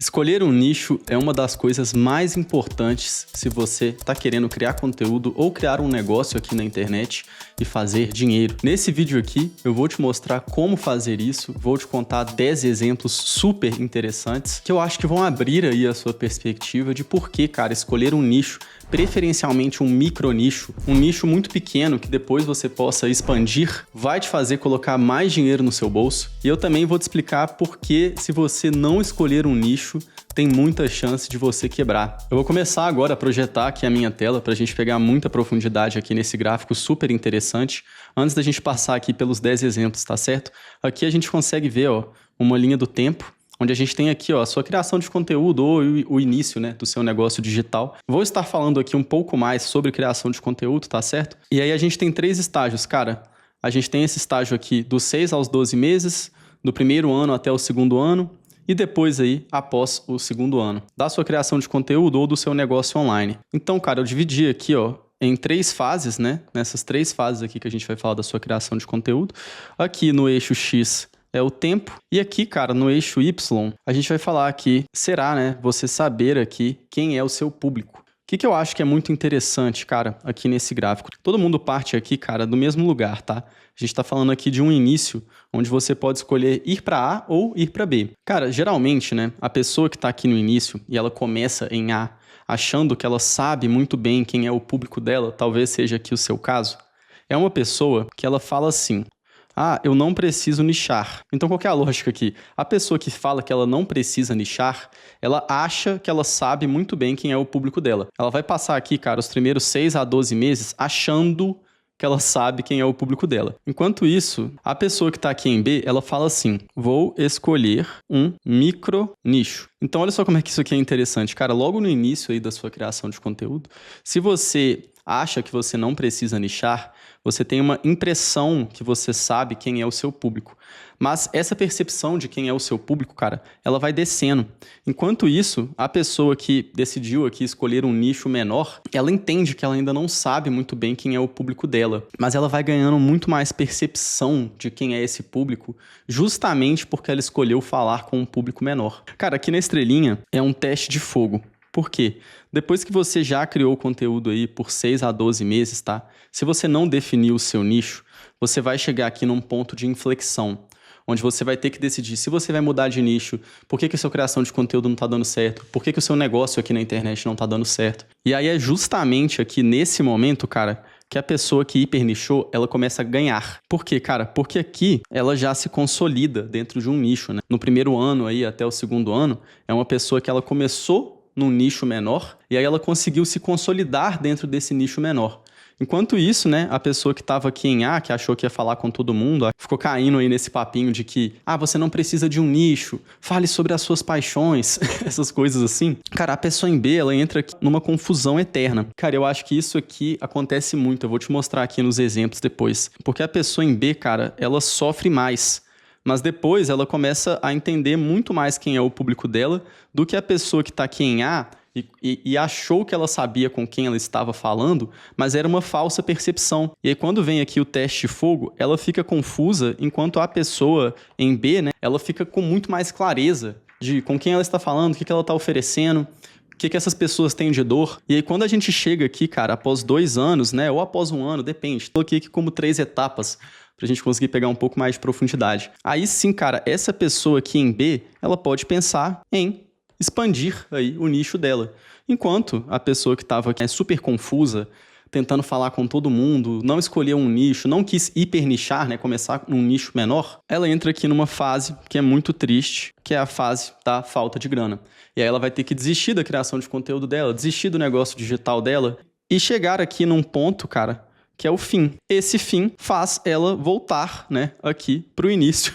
Escolher um nicho é uma das coisas mais importantes se você está querendo criar conteúdo ou criar um negócio aqui na internet e fazer dinheiro. Nesse vídeo aqui, eu vou te mostrar como fazer isso, vou te contar 10 exemplos super interessantes que eu acho que vão abrir aí a sua perspectiva de por que, cara, escolher um nicho, preferencialmente um micro nicho, um nicho muito pequeno que depois você possa expandir, vai te fazer colocar mais dinheiro no seu bolso. E eu também vou te explicar por que, se você não escolher um nicho, tem muita chance de você quebrar. Eu vou começar agora a projetar aqui a minha tela para a gente pegar muita profundidade aqui nesse gráfico super interessante, antes da gente passar aqui pelos 10 exemplos, tá certo? Aqui a gente consegue ver, ó, uma linha do tempo, onde a gente tem aqui, ó, a sua criação de conteúdo ou o início, né, do seu negócio digital. Vou estar falando aqui um pouco mais sobre criação de conteúdo, tá certo? E aí a gente tem 3 estágios, cara. A gente tem esse estágio aqui dos 6 aos 12 meses, do primeiro ano até o segundo ano, e depois aí, após o segundo ano, da sua criação de conteúdo ou do seu negócio online. Então, cara, eu dividi aqui, ó, em 3 fases, né? Nessas 3 fases aqui que a gente vai falar da sua criação de conteúdo. Aqui no eixo X é o tempo. E aqui, cara, no eixo Y, a gente vai falar aqui, será, né, você saber aqui quem é o seu público. O que eu acho que é muito interessante, cara, aqui nesse gráfico? Todo mundo parte aqui, cara, do mesmo lugar, tá? A gente tá falando aqui de um início onde você pode escolher ir para A ou ir para B. Cara, geralmente, né, a pessoa que tá aqui no início e ela começa em A, achando que ela sabe muito bem quem é o público dela, talvez seja aqui o seu caso, é uma pessoa que ela fala assim: ah, eu não preciso nichar. Então, qual que é a lógica aqui? A pessoa que fala que ela não precisa nichar, ela acha que ela sabe muito bem quem é o público dela. Ela vai passar aqui, cara, os primeiros 6 a 12 meses achando que ela sabe quem é o público dela. Enquanto isso, a pessoa que está aqui em B, ela fala assim: vou escolher um micro nicho. Então, olha só como é que isso aqui é interessante. Cara, logo no início aí da sua criação de conteúdo, se você acha que você não precisa nichar, você tem uma impressão que você sabe quem é o seu público. Mas essa percepção de quem é o seu público, cara, ela vai descendo. Enquanto isso, a pessoa que decidiu aqui escolher um nicho menor, ela entende que ela ainda não sabe muito bem quem é o público dela. Mas ela vai ganhando muito mais percepção de quem é esse público, justamente porque ela escolheu falar com um público menor. Cara, aqui na estrelinha é um teste de fogo. Por quê? Depois que você já criou o conteúdo aí por 6 a 12 meses, tá? Se você não definiu o seu nicho, você vai chegar aqui num ponto de inflexão, onde você vai ter que decidir se você vai mudar de nicho, por que a sua criação de conteúdo não está dando certo, por que o seu negócio aqui na internet não está dando certo. E aí é justamente aqui nesse momento, cara, que a pessoa que hipernichou, ela começa a ganhar. Por quê, cara? Porque aqui ela já se consolida dentro de um nicho, né? No primeiro ano aí até o segundo ano, é uma pessoa que ela começou num nicho menor, e aí ela conseguiu se consolidar dentro desse nicho menor. Enquanto isso, né, a pessoa que estava aqui em A, que achou que ia falar com todo mundo, ficou caindo aí nesse papinho de que, você não precisa de um nicho, fale sobre as suas paixões, essas coisas assim. Cara, a pessoa em B, ela entra aqui numa confusão eterna. Cara, eu acho que isso aqui acontece muito, eu vou te mostrar aqui nos exemplos depois. Porque a pessoa em B, cara, ela sofre mais. Mas depois ela começa a entender muito mais quem é o público dela do que a pessoa que está aqui em A e achou que ela sabia com quem ela estava falando, mas era uma falsa percepção. E aí quando vem aqui o teste de fogo, ela fica confusa, enquanto a pessoa em B, né, ela fica com muito mais clareza de com quem ela está falando, o que ela está oferecendo, o que essas pessoas têm de dor. E aí quando a gente chega aqui, cara, após 2 anos, né, ou após 1 ano, depende. Estou aqui como 3 etapas, pra gente conseguir pegar um pouco mais de profundidade. Aí sim, cara, essa pessoa aqui em B, ela pode pensar em expandir aí o nicho dela. Enquanto a pessoa que estava aqui super confusa, tentando falar com todo mundo, não escolheu um nicho, não quis hipernichar, né, começar num nicho menor, ela entra aqui numa fase que é muito triste, que é a fase da falta de grana. E aí ela vai ter que desistir da criação de conteúdo dela, desistir do negócio digital dela e chegar aqui num ponto, cara, que é o fim. Esse fim faz ela voltar, né, aqui pro início,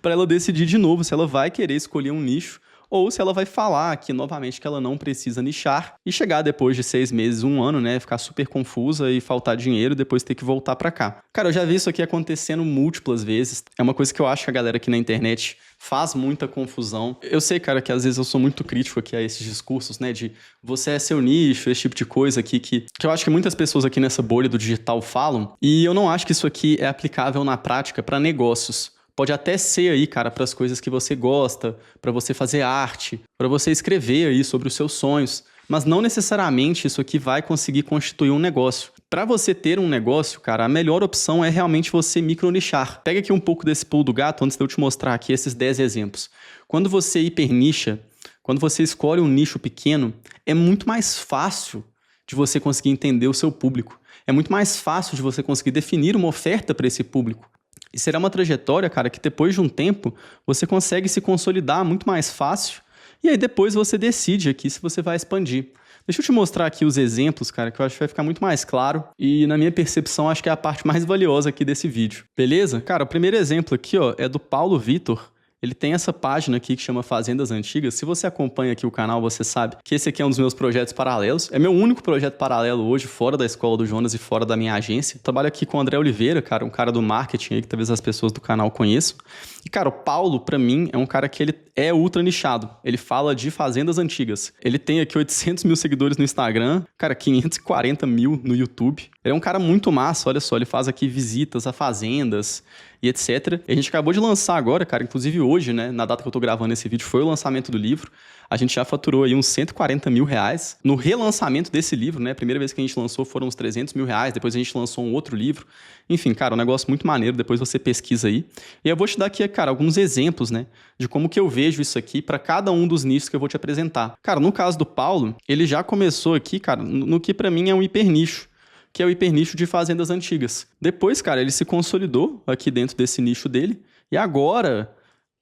para ela decidir de novo se ela vai querer escolher um nicho ou se ela vai falar aqui novamente que ela não precisa nichar e chegar depois de 6 meses, 1 ano, né, ficar super confusa e faltar dinheiro e depois ter que voltar para cá. Cara, eu já vi isso aqui acontecendo múltiplas vezes. É uma coisa que eu acho que a galera aqui na internet faz muita confusão. Eu sei, cara, que às vezes eu sou muito crítico aqui a esses discursos, né, de você é seu nicho, esse tipo de coisa aqui que eu acho que muitas pessoas aqui nessa bolha do digital falam, e eu não acho que isso aqui é aplicável na prática para negócios. Pode até ser aí, cara, para as coisas que você gosta, para você fazer arte, para você escrever aí sobre os seus sonhos, mas não necessariamente isso aqui vai conseguir constituir um negócio. Para você ter um negócio, cara, a melhor opção é realmente você micronichar. Pega aqui um pouco desse pulo do gato antes de eu te mostrar aqui esses 10 exemplos. Quando você hipernicha, quando você escolhe um nicho pequeno, é muito mais fácil de você conseguir entender o seu público. É muito mais fácil de você conseguir definir uma oferta para esse público. E será uma trajetória, cara, que depois de um tempo você consegue se consolidar muito mais fácil. E aí depois você decide aqui se você vai expandir. Deixa eu te mostrar aqui os exemplos, cara, que eu acho que vai ficar muito mais claro. E na minha percepção, acho que é a parte mais valiosa aqui desse vídeo. Beleza? Cara, o primeiro exemplo aqui, ó, é do Paulo Vitor. Ele tem essa página aqui que chama Fazendas Antigas. Se você acompanha aqui o canal, você sabe que esse aqui é um dos meus projetos paralelos. É meu único projeto paralelo hoje, fora da escola do Jonas e fora da minha agência. Trabalho aqui com o André Oliveira, cara, um cara do marketing aí que talvez as pessoas do canal conheçam. E, cara, o Paulo, pra mim, é um cara que ele é ultra nichado. Ele fala de fazendas antigas. Ele tem aqui 800 mil seguidores no Instagram, cara, 540 mil no YouTube. Ele é um cara muito massa, olha só, ele faz aqui visitas a fazendas e etc. E a gente acabou de lançar agora, cara, inclusive hoje, né, na data que eu tô gravando esse vídeo, foi o lançamento do livro. A gente já faturou aí uns 140 mil reais no relançamento desse livro, né? A primeira vez que a gente lançou foram uns 300 mil reais, depois a gente lançou um outro livro. Enfim, cara, um negócio muito maneiro, depois você pesquisa aí. E eu vou te dar aqui, cara, alguns exemplos, né, de como que eu vejo isso aqui para cada um dos nichos que eu vou te apresentar. Cara, no caso do Paulo, ele já começou aqui, cara, no que para mim é um hipernicho, que é o hipernicho de fazendas antigas. Depois, cara, ele se consolidou aqui dentro desse nicho dele, e agora,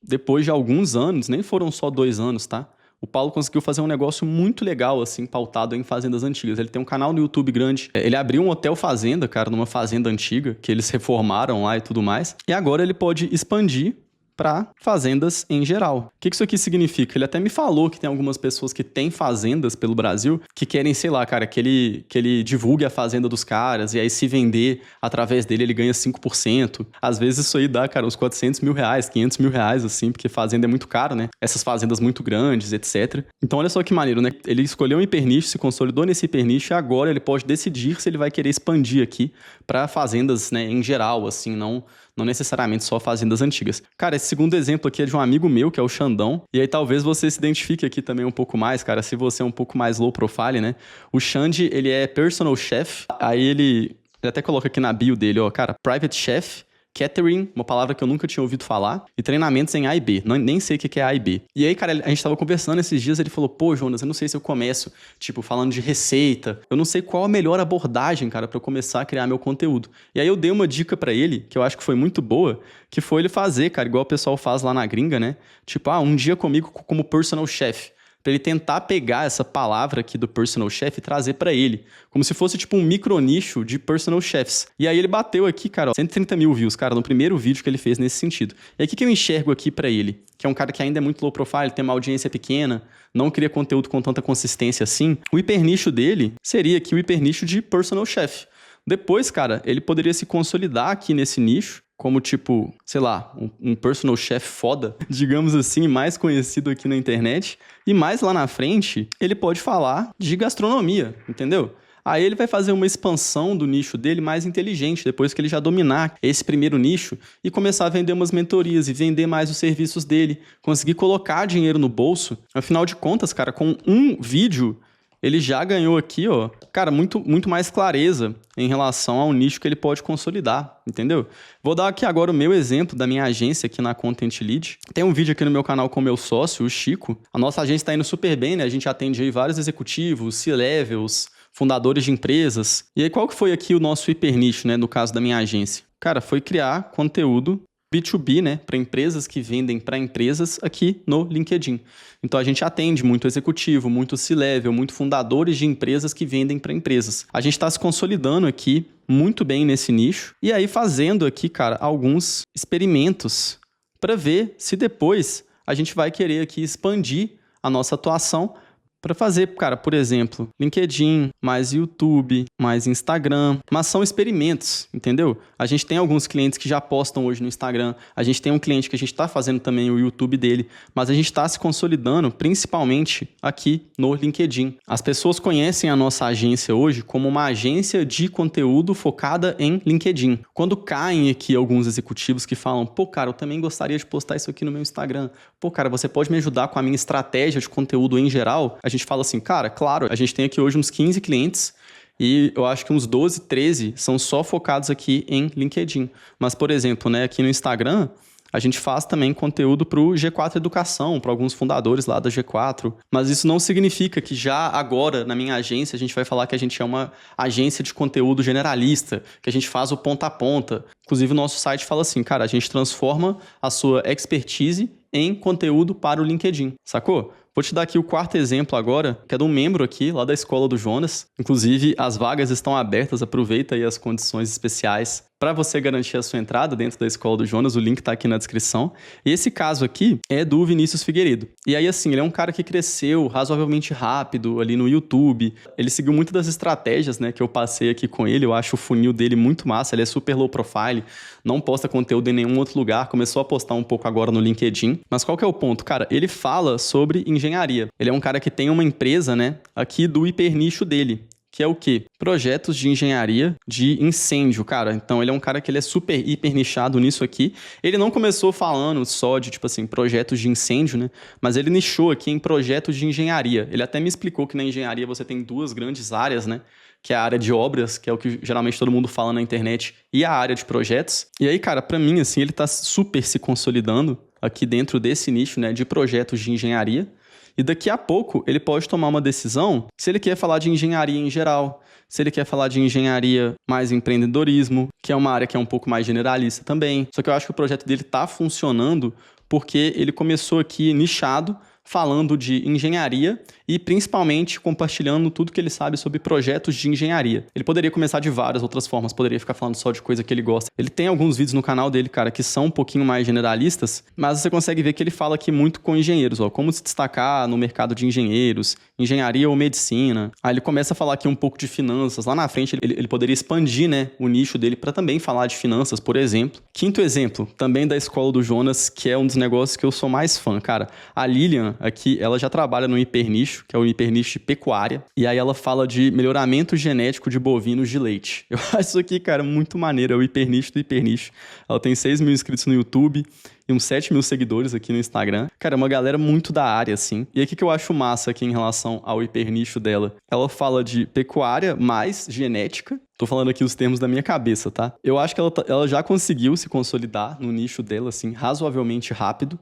depois de alguns anos, nem foram só 2 anos, tá? O Paulo conseguiu fazer um negócio muito legal, assim, pautado em fazendas antigas. Ele tem um canal no YouTube grande. Ele abriu um hotel fazenda, cara, numa fazenda antiga, que eles reformaram lá e tudo mais. E agora ele pode expandir para fazendas em geral. O que isso aqui significa? Ele até me falou que tem algumas pessoas que têm fazendas pelo Brasil que querem, sei lá, cara, que ele divulgue a fazenda dos caras e aí se vender através dele ele ganha 5%. Às vezes isso aí dá, cara, uns 400 mil reais, 500 mil reais, assim, porque fazenda é muito caro, né? Essas fazendas muito grandes, etc. Então olha só que maneiro, né? Ele escolheu um hipernicho, se consolidou nesse hipernicho e agora ele pode decidir se ele vai querer expandir aqui para fazendas, né, em geral, assim, não necessariamente só fazendas antigas. Cara, esse segundo exemplo aqui é de um amigo meu, que é o Xandão. E aí talvez você se identifique aqui também um pouco mais, cara, se você é um pouco mais low profile, né? O Xande, ele é personal chef. Aí ele até coloca aqui na bio dele, ó, cara, private chef, catering, uma palavra que eu nunca tinha ouvido falar, e treinamentos em A e B. Nem sei o que é A e B. E aí, cara, a gente tava conversando esses dias, ele falou, pô, Jonas, eu não sei se eu começo, tipo, falando de receita. Eu não sei qual a melhor abordagem, cara, pra eu começar a criar meu conteúdo. E aí eu dei uma dica pra ele, que eu acho que foi muito boa, que foi ele fazer, cara, igual o pessoal faz lá na gringa, né? Tipo, um dia comigo como personal chef. Pra ele tentar pegar essa palavra aqui do personal chef e trazer pra ele. Como se fosse tipo um micronicho de personal chefs. E aí ele bateu aqui, cara, ó, 130 mil views, cara, no primeiro vídeo que ele fez nesse sentido. E aí o que eu enxergo aqui pra ele? Que é um cara que ainda é muito low profile, tem uma audiência pequena, não cria conteúdo com tanta consistência assim. O hipernicho dele seria aqui o hipernicho de personal chef. Depois, cara, ele poderia se consolidar aqui nesse nicho, como tipo, sei lá, um personal chef foda, digamos assim, mais conhecido aqui na internet. E mais lá na frente, ele pode falar de gastronomia, entendeu? Aí ele vai fazer uma expansão do nicho dele mais inteligente, depois que ele já dominar esse primeiro nicho e começar a vender umas mentorias e vender mais os serviços dele, conseguir colocar dinheiro no bolso. Afinal de contas, cara, com um vídeo, ele já ganhou aqui, ó, cara, muito mais clareza em relação ao nicho que ele pode consolidar, entendeu? Vou dar aqui agora o meu exemplo da minha agência aqui na Content Lead. Tem um vídeo aqui no meu canal com o meu sócio, o Chico. A nossa agência está indo super bem, né? A gente atende aí vários executivos, C-levels, fundadores de empresas. E aí, qual que foi aqui o nosso hipernicho, né, no caso da minha agência? Cara, foi criar conteúdo B2B, né, para empresas que vendem para empresas aqui no LinkedIn. Então a gente atende muito executivo, muito C-level, muito fundadores de empresas que vendem para empresas. A gente está se consolidando aqui muito bem nesse nicho e aí fazendo aqui, cara, alguns experimentos para ver se depois a gente vai querer aqui expandir a nossa atuação para fazer, cara, por exemplo, LinkedIn, mais YouTube, mais Instagram, mas são experimentos, entendeu? A gente tem alguns clientes que já postam hoje no Instagram, a gente tem um cliente que a gente está fazendo também o YouTube dele, mas a gente está se consolidando principalmente aqui no LinkedIn. As pessoas conhecem a nossa agência hoje como uma agência de conteúdo focada em LinkedIn. Quando caem aqui alguns executivos que falam, pô, cara, eu também gostaria de postar isso aqui no meu Instagram. Pô, cara, você pode me ajudar com a minha estratégia de conteúdo em geral? A gente fala assim, cara, claro, a gente tem aqui hoje uns 15 clientes e eu acho que uns 12, 13 são só focados aqui em LinkedIn. Mas, por exemplo, né, aqui no Instagram, a gente faz também conteúdo para o G4 Educação, para alguns fundadores lá da G4. Mas isso não significa que já agora, na minha agência, a gente vai falar que a gente é uma agência de conteúdo generalista, que a gente faz o ponta a ponta. Inclusive, o nosso site fala assim, cara, a gente transforma a sua expertise em conteúdo para o LinkedIn, sacou? Vou te dar aqui o quarto exemplo agora, que é de um membro aqui, lá da Escola do Jonas. Inclusive, as vagas estão abertas, aproveita aí as condições especiais para você garantir a sua entrada dentro da Escola do Jonas, o link está aqui na descrição. E esse caso aqui é do Vinícius Figueiredo. E aí, assim, ele é um cara que cresceu razoavelmente rápido ali no YouTube. Ele seguiu muitas das estratégias, né, que eu passei aqui com ele. Eu acho o funil dele muito massa, ele é super low profile, não posta conteúdo em nenhum outro lugar, começou a postar um pouco agora no LinkedIn. Mas qual que é o ponto? Cara, ele fala sobre engenharia. Ele é um cara que tem uma empresa, né, aqui do hipernicho dele, que é o quê? Projetos de engenharia de incêndio, cara. Então, ele é um cara que ele é super, hiper nichado nisso aqui. Ele não começou falando só de, tipo assim, projetos de incêndio, né? Mas ele nichou aqui em projetos de engenharia. Ele até me explicou que na engenharia você tem duas grandes áreas, né? Que é a área de obras, que é o que geralmente todo mundo fala na internet, e a área de projetos. E aí, cara, pra mim, assim, ele tá super se consolidando aqui dentro desse nicho, né? De projetos de engenharia. E daqui a pouco ele pode tomar uma decisão se ele quer falar de engenharia em geral, se ele quer falar de engenharia mais empreendedorismo, que é uma área que é um pouco mais generalista também. Só que eu acho que o projeto dele está funcionando porque ele começou aqui nichado, falando de engenharia e principalmente compartilhando tudo que ele sabe sobre projetos de engenharia. Ele poderia começar de várias outras formas, poderia ficar falando só de coisa que ele gosta. Ele tem alguns vídeos no canal dele, cara, que são um pouquinho mais generalistas, mas você consegue ver que ele fala aqui muito com engenheiros, ó, como se destacar no mercado de engenheiros, engenharia ou medicina. Aí ele começa a falar aqui um pouco de finanças. Lá na frente ele poderia expandir, né, o nicho dele para também falar de finanças, por exemplo. Quinto exemplo, também da Escola do Jonas, que é um dos negócios que eu sou mais fã, cara. A Lilian aqui, ela já trabalha no hipernicho, que é o hipernicho de pecuária, e aí ela fala de melhoramento genético de bovinos de leite. Eu acho isso aqui, cara, muito maneiro, é o hipernicho do hipernicho. Ela tem 6 mil inscritos no YouTube e uns 7 mil seguidores aqui no Instagram. Cara, é uma galera muito da área, assim. E aí, o que eu acho massa aqui em relação ao hipernicho dela? Ela fala de pecuária mais genética. Tô falando aqui os termos da minha cabeça, tá? Eu acho que ela já conseguiu se consolidar no nicho dela, assim, razoavelmente rápido.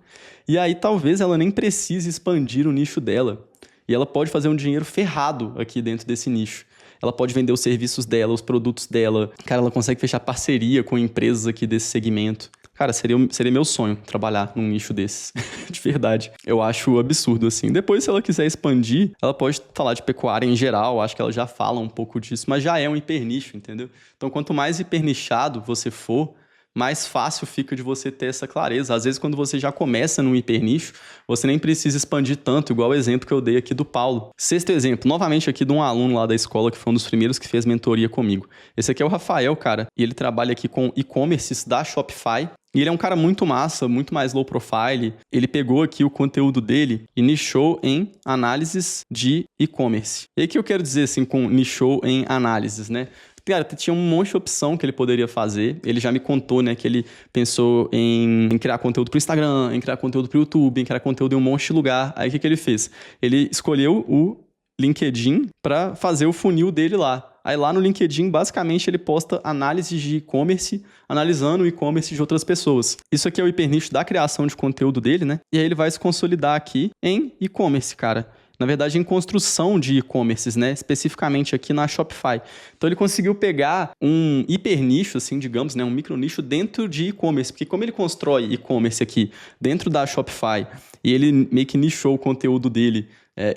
E aí, talvez ela nem precise expandir o nicho dela. E ela pode fazer um dinheiro ferrado aqui dentro desse nicho. Ela pode vender os serviços dela, os produtos dela. Cara, ela consegue fechar parceria com empresas aqui desse segmento. Cara, seria meu sonho trabalhar num nicho desses. De verdade. Eu acho absurdo, assim. Depois, se ela quiser expandir, ela pode falar de pecuária em geral. Acho que ela já fala um pouco disso, mas já é um hipernicho, entendeu? Então, quanto mais hipernichado você for, mais fácil fica de você ter essa clareza. Às vezes, quando você já começa num hipernicho, você nem precisa expandir tanto, igual o exemplo que eu dei aqui do Paulo. Sexto exemplo, novamente aqui de um aluno lá da escola, que foi um dos primeiros que fez mentoria comigo. Esse aqui é o Rafael, cara, e ele trabalha aqui com e-commerces da Shopify. E ele é um cara muito massa, muito mais low profile. Ele pegou aqui o conteúdo dele e nichou em análises de e-commerce. E aí que eu quero dizer assim com nichou em análises, né? Cara, tinha um monte de opção que ele poderia fazer. Ele já me contou, né, que ele pensou em criar conteúdo pro Instagram, em criar conteúdo pro YouTube, em criar conteúdo em um monte de lugar. Aí o que ele fez? Ele escolheu o LinkedIn para fazer o funil dele lá. Aí lá no LinkedIn, basicamente, ele posta análises de e-commerce, analisando o e-commerce de outras pessoas. Isso aqui é o hipernicho da criação de conteúdo dele, né? E aí ele vai se consolidar aqui em e-commerce, cara. Na verdade, em construção de e-commerces, né? Especificamente aqui na Shopify. Então, ele conseguiu pegar um hipernicho, assim, digamos, né? Um micronicho dentro de e-commerce. Porque como ele constrói e-commerce aqui dentro da Shopify e ele meio que nichou o conteúdo dele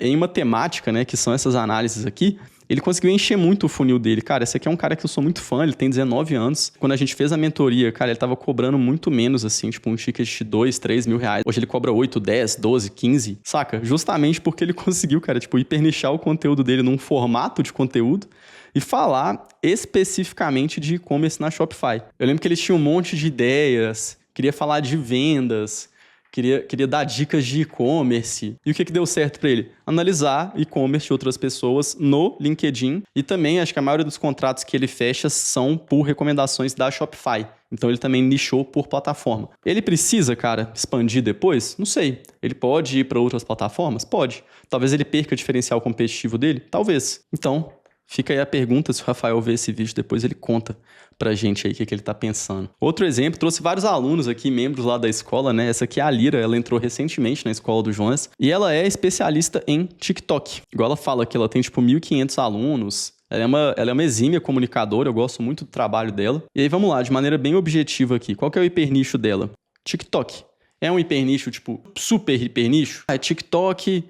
em matemática, né? Que são essas análises aqui. ele conseguiu encher muito o funil dele. Cara, esse aqui é um cara que eu sou muito fã, ele tem 19 anos. Quando a gente fez a mentoria, cara, ele tava cobrando muito menos, assim, tipo um ticket de 2, 3 mil reais. Hoje ele cobra 8, 10, 12, 15, saca? Justamente porque ele conseguiu, cara, tipo, hipernichar o conteúdo dele num formato de conteúdo e falar especificamente de e-commerce na Shopify. Eu lembro que eles tinham um monte de ideias, queria falar de vendas, queria dar dicas de e-commerce. E o que deu certo para ele? Analisar e-commerce de outras pessoas no LinkedIn. E também, acho que a maioria dos contratos que ele fecha são por recomendações da Shopify. Então, ele também nichou por plataforma. Ele precisa, cara, expandir depois? Não sei. Ele pode ir para outras plataformas? Pode. Talvez ele perca o diferencial competitivo dele? Talvez. Então, fica aí a pergunta, se o Rafael ver esse vídeo, depois ele conta pra gente aí o que ele tá pensando. Outro exemplo, trouxe vários alunos aqui, membros lá da escola, né? Essa aqui é a Lira, ela entrou recentemente na escola do Jonas e ela é especialista em TikTok. Igual ela fala que ela tem tipo 1.500 alunos. Ela é uma exímia comunicadora, eu gosto muito do trabalho dela. E aí vamos lá, de maneira bem objetiva aqui, qual que é o hipernicho dela? TikTok. É um hipernicho, tipo, super hipernicho? É TikTok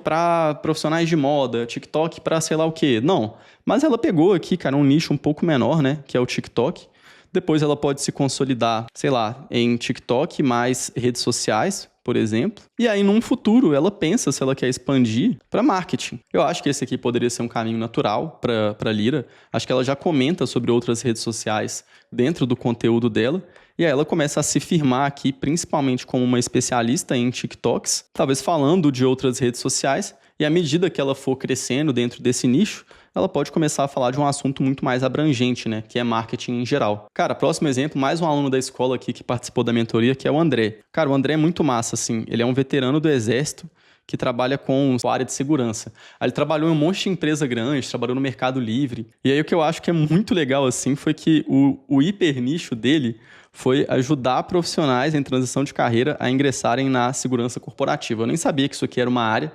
para profissionais de moda, TikTok para sei lá o quê. Não, mas ela pegou aqui, cara, um nicho um pouco menor, né, que é o TikTok. Depois ela pode se consolidar, sei lá, em TikTok mais redes sociais, por exemplo. E aí, num futuro, ela pensa se ela quer expandir para marketing. Eu acho que esse aqui poderia ser um caminho natural para Lira. Acho que ela já comenta sobre outras redes sociais dentro do conteúdo dela. E aí ela começa a se firmar aqui, principalmente como uma especialista em TikToks, talvez falando de outras redes sociais. E à medida que ela for crescendo dentro desse nicho, ela pode começar a falar de um assunto muito mais abrangente, né? Que é marketing em geral. Cara, próximo exemplo, mais um aluno da escola aqui que participou da mentoria, que é o André. Cara, o André é muito massa, assim. Ele é um veterano do Exército que trabalha com a área de segurança. Aí ele trabalhou em um monte de empresa grande, trabalhou no Mercado Livre. E aí o que eu acho que é muito legal, assim, foi que o hipernicho dele foi ajudar profissionais em transição de carreira a ingressarem na segurança corporativa. Eu nem sabia que isso aqui era uma área.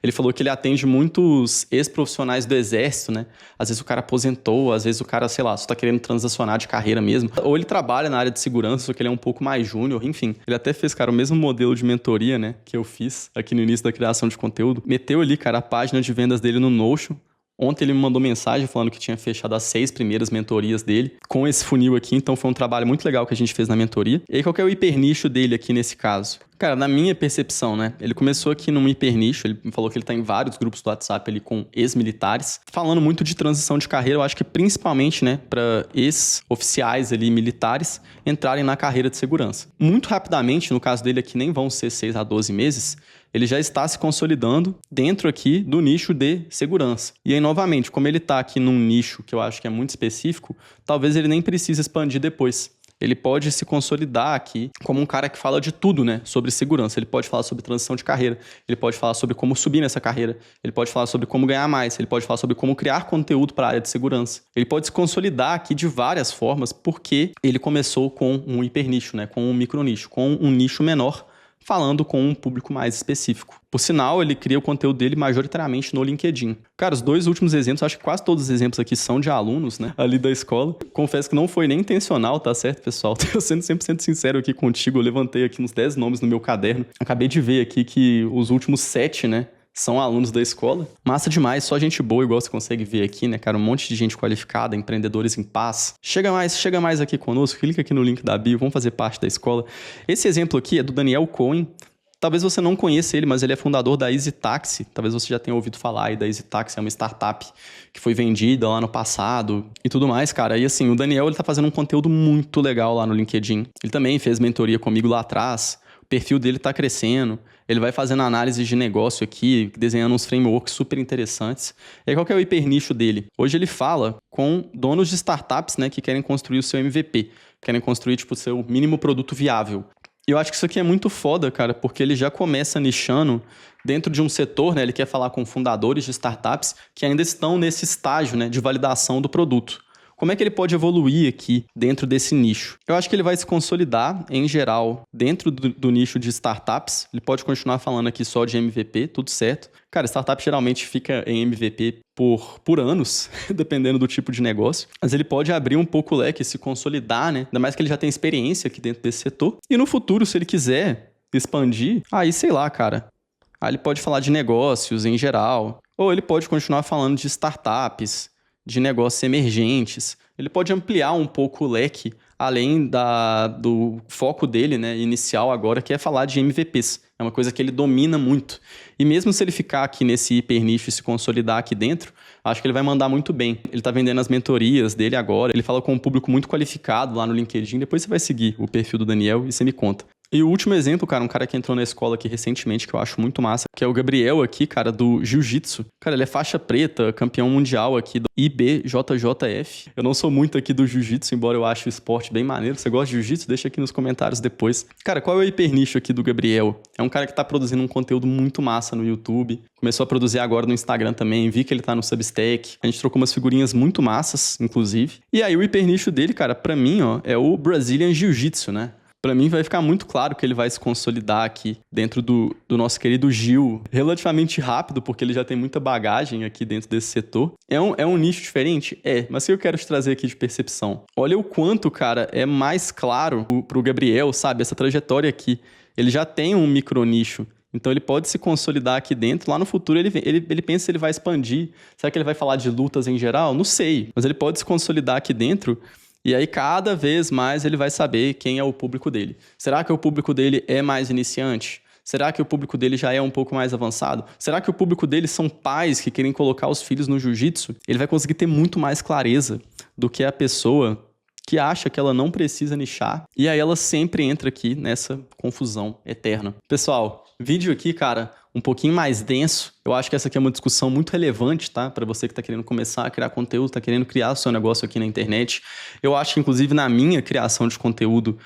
Ele falou que ele atende muitos ex-profissionais do Exército, né? Às vezes o cara aposentou, às vezes o cara, sei lá, só tá querendo transacionar de carreira mesmo. Ou ele trabalha na área de segurança, só que ele é um pouco mais júnior, enfim. Ele até fez, cara, o mesmo modelo de mentoria, né? Que eu fiz aqui no início da criação de conteúdo. Meteu ali, cara, a página de vendas dele no Notion. Ontem ele me mandou mensagem falando que tinha fechado as 6 primeiras mentorias dele com esse funil aqui, então foi um trabalho muito legal que a gente fez na mentoria. E aí, qual que é o hipernicho dele aqui nesse caso? Cara, na minha percepção, né? Ele começou aqui num hipernicho, ele falou que ele tá em vários grupos do WhatsApp ali com ex-militares, falando muito de transição de carreira, eu acho que principalmente, né, para ex-oficiais ali, militares, entrarem na carreira de segurança. Muito rapidamente, no caso dele aqui nem vão ser 6 a 12 meses, ele já está se consolidando dentro aqui do nicho de segurança. E aí, novamente, como ele está aqui num nicho que eu acho que é muito específico, talvez ele nem precise expandir depois. Ele pode se consolidar aqui como um cara que fala de tudo, né, sobre segurança. Ele pode falar sobre transição de carreira, ele pode falar sobre como subir nessa carreira, ele pode falar sobre como ganhar mais, ele pode falar sobre como criar conteúdo para a área de segurança. Ele pode se consolidar aqui de várias formas porque ele começou com um hipernicho, né, com um micronicho, com um nicho menor, falando com um público mais específico. Por sinal, ele cria o conteúdo dele majoritariamente no LinkedIn. Cara, os dois últimos exemplos, acho que quase todos os exemplos aqui são de alunos, né, ali da escola. Confesso que não foi nem intencional, tá certo, pessoal? Eu sendo 100% sincero aqui contigo, eu levantei aqui uns 10 nomes no meu caderno. Acabei de ver aqui que os últimos 7, né, são alunos da escola. Massa demais, só gente boa, igual você consegue ver aqui, né, cara? Um monte de gente qualificada, empreendedores em paz. Chega mais aqui conosco, clica aqui no link da bio, vamos fazer parte da escola. Esse exemplo aqui é do Daniel Cohen. Talvez você não conheça ele, mas ele é fundador da EasyTaxi. Talvez você já tenha ouvido falar aí da EasyTaxi, é uma startup que foi vendida lá no passado e tudo mais, cara. E assim, o Daniel, ele tá fazendo um conteúdo muito legal lá no LinkedIn. Ele também fez mentoria comigo lá atrás. O perfil dele tá crescendo. Ele vai fazendo análise de negócio aqui, desenhando uns frameworks super interessantes. E aí, qual que é o hipernicho dele? Hoje ele fala com donos de startups, né, que querem construir o seu MVP. Querem construir, tipo, o seu mínimo produto viável. E eu acho que isso aqui é muito foda, cara, porque ele já começa nichando dentro de um setor, né? Ele quer falar com fundadores de startups que ainda estão nesse estágio, né, de validação do produto. Como é que ele pode evoluir aqui dentro desse nicho? Eu acho que ele vai se consolidar, em geral, dentro do nicho de startups. Ele pode continuar falando aqui só de MVP, tudo certo. Cara, startup geralmente fica em MVP por anos, dependendo do tipo de negócio. Mas ele pode abrir um pouco o leque e se consolidar, né? Ainda mais que ele já tem experiência aqui dentro desse setor. E no futuro, se ele quiser expandir, aí sei lá, cara. Aí ele pode falar de negócios em geral. Ou ele pode continuar falando de startups, de negócios emergentes. Ele pode ampliar um pouco o leque, além do foco dele, né, inicial agora, que é falar de MVPs. É uma coisa que ele domina muito. E mesmo se ele ficar aqui nesse hiper nicho e se consolidar aqui dentro, acho que ele vai mandar muito bem. Ele está vendendo as mentorias dele agora, ele fala com um público muito qualificado lá no LinkedIn. Depois você vai seguir o perfil do Daniel e você me conta. E o último exemplo, cara, um cara que entrou na escola aqui recentemente, que eu acho muito massa, que é o Gabriel aqui, cara, do Jiu-Jitsu. Cara, ele é faixa preta, campeão mundial aqui do IBJJF. Eu não sou muito aqui do Jiu-Jitsu, embora eu ache o esporte bem maneiro. Você gosta de Jiu-Jitsu? Deixa aqui nos comentários depois. Cara, qual é o hipernicho aqui do Gabriel? É um cara que tá produzindo um conteúdo muito massa no YouTube. Começou a produzir agora no Instagram também. Vi que ele tá no Substack. A gente trocou umas figurinhas muito massas, inclusive. E aí o hipernicho dele, cara, pra mim, ó, é o Brazilian Jiu-Jitsu, né? Pra mim vai ficar muito claro que ele vai se consolidar aqui dentro do nosso querido Gil relativamente rápido, porque ele já tem muita bagagem aqui dentro desse setor. É um nicho diferente? É, mas o que eu quero te trazer aqui de percepção? Olha o quanto, cara, é mais claro pro Gabriel, sabe? Essa trajetória aqui. Ele já tem um micro nicho. Então ele pode se consolidar aqui dentro. Lá no futuro ele pensa se ele vai expandir. Será que ele vai falar de lutas em geral? Não sei. Mas ele pode se consolidar aqui dentro. E aí, cada vez mais ele vai saber quem é o público dele. Será que o público dele é mais iniciante? Será que o público dele já é um pouco mais avançado? Será que o público dele são pais que querem colocar os filhos no jiu-jitsu? Ele vai conseguir ter muito mais clareza do que a pessoa que acha que ela não precisa nichar. E aí ela sempre entra aqui nessa confusão eterna. Pessoal, vídeo aqui, cara, um pouquinho mais denso. Eu acho que essa aqui é uma discussão muito relevante, tá? Para você que está querendo começar a criar conteúdo, está querendo criar o seu negócio aqui na internet. Eu acho que, inclusive, na minha criação de conteúdo,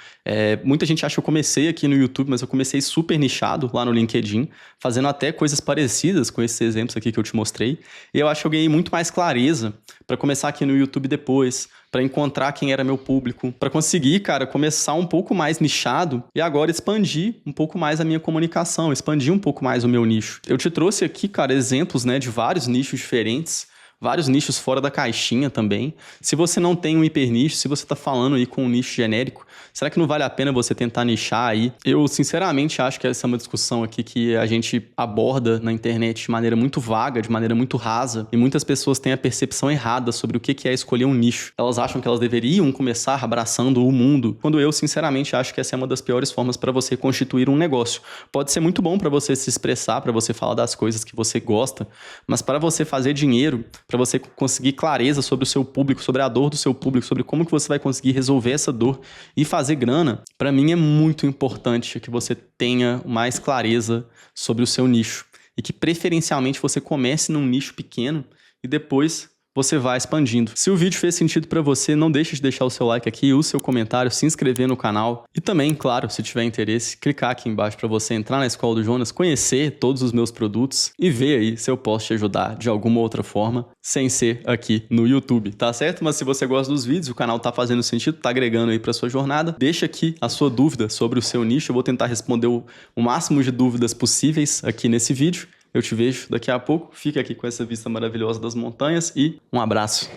muita gente acha que eu comecei aqui no YouTube, mas eu comecei super nichado lá no LinkedIn, fazendo até coisas parecidas com esses exemplos aqui que eu te mostrei. E eu acho que eu ganhei muito mais clareza para começar aqui no YouTube depois, para encontrar quem era meu público, para conseguir, cara, começar um pouco mais nichado e agora expandir um pouco mais a minha comunicação, expandir um pouco mais o meu nicho. Eu te trouxe aqui, cara, exemplos, né, de vários nichos diferentes, vários nichos fora da caixinha também. Se você não tem um hipernicho, se você está falando aí com um nicho genérico, será que não vale a pena você tentar nichar aí? Eu, sinceramente, acho que essa é uma discussão aqui que a gente aborda na internet de maneira muito vaga, de maneira muito rasa, e muitas pessoas têm a percepção errada sobre o que é escolher um nicho. Elas acham que elas deveriam começar abraçando o mundo, quando eu, sinceramente, acho que essa é uma das piores formas para você constituir um negócio. Pode ser muito bom para você se expressar, para você falar das coisas que você gosta, mas para você fazer dinheiro, para você conseguir clareza sobre o seu público, sobre a dor do seu público, sobre como que você vai conseguir resolver essa dor e fazer grana, para mim é muito importante que você tenha mais clareza sobre o seu nicho e que preferencialmente você comece num nicho pequeno e depois você vai expandindo. Se o vídeo fez sentido para você, não deixe de deixar o seu like aqui, o seu comentário, se inscrever no canal e também, claro, se tiver interesse, clicar aqui embaixo para você entrar na Escola do Jonas, conhecer todos os meus produtos e ver aí se eu posso te ajudar de alguma outra forma, sem ser aqui no YouTube, tá certo? Mas se você gosta dos vídeos, o canal tá fazendo sentido, tá agregando aí para sua jornada, deixa aqui a sua dúvida sobre o seu nicho, eu vou tentar responder o máximo de dúvidas possíveis aqui nesse vídeo. Eu te vejo daqui a pouco. Fica aqui com essa vista maravilhosa das montanhas e um abraço.